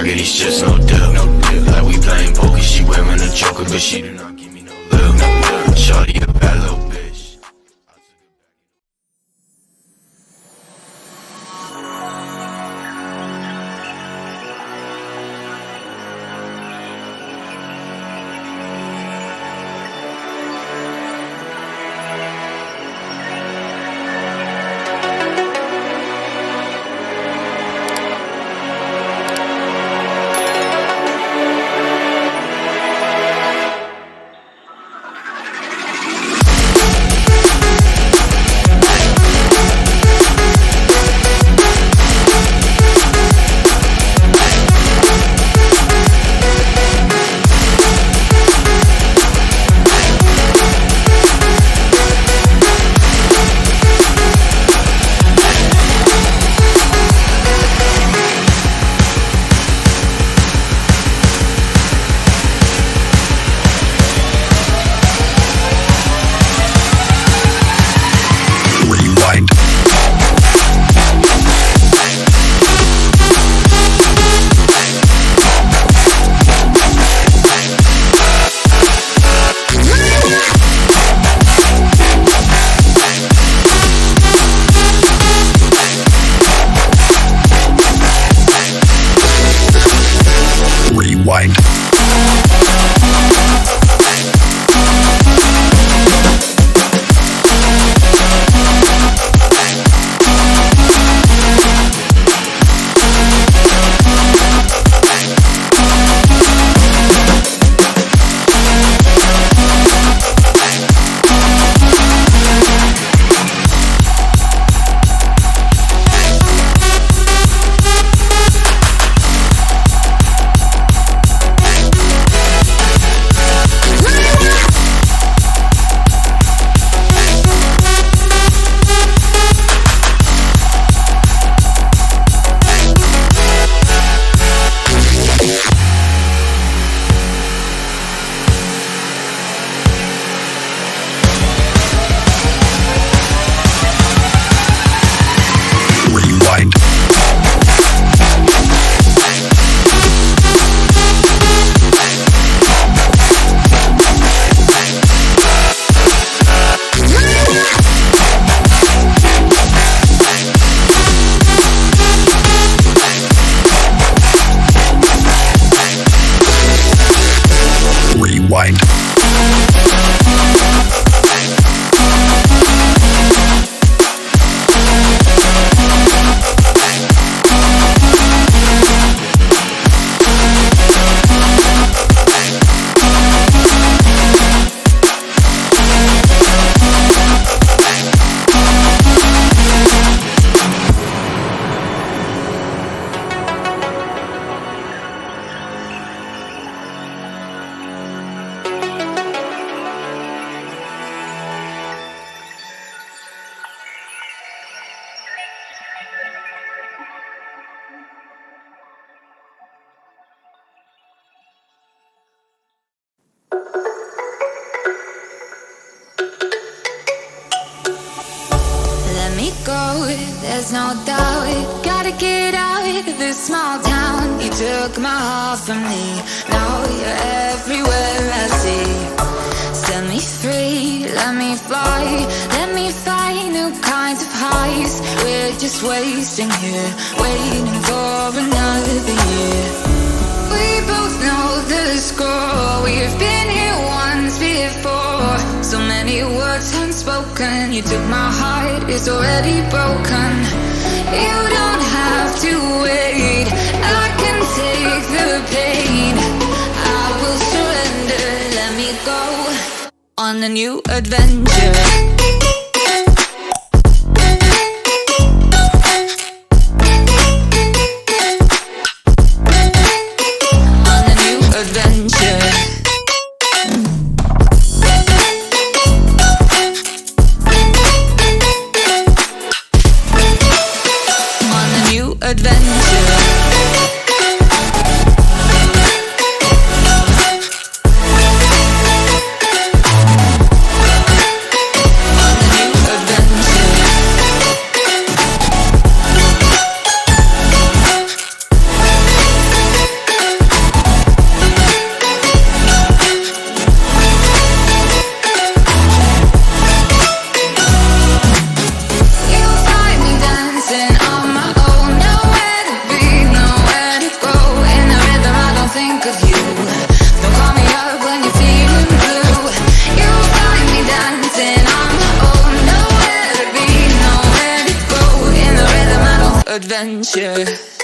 pocket, he's just no deal. Like we playing poker, she wearing a joker, but she do not give me no love. Shawty a bad little bitch. There's no doubt, gotta get out of this small town. You took my heart from me, now you're everywhere I see. Set me free, let me fly, let me find new kinds of highs. We're just wasting here, waiting for another year. We both know the score, we've been here once before. So many words unspoken, you took my heart, it's already broken. You don't have to wait, I can take the pain. I will surrender, let me go on a new adventure. adventure.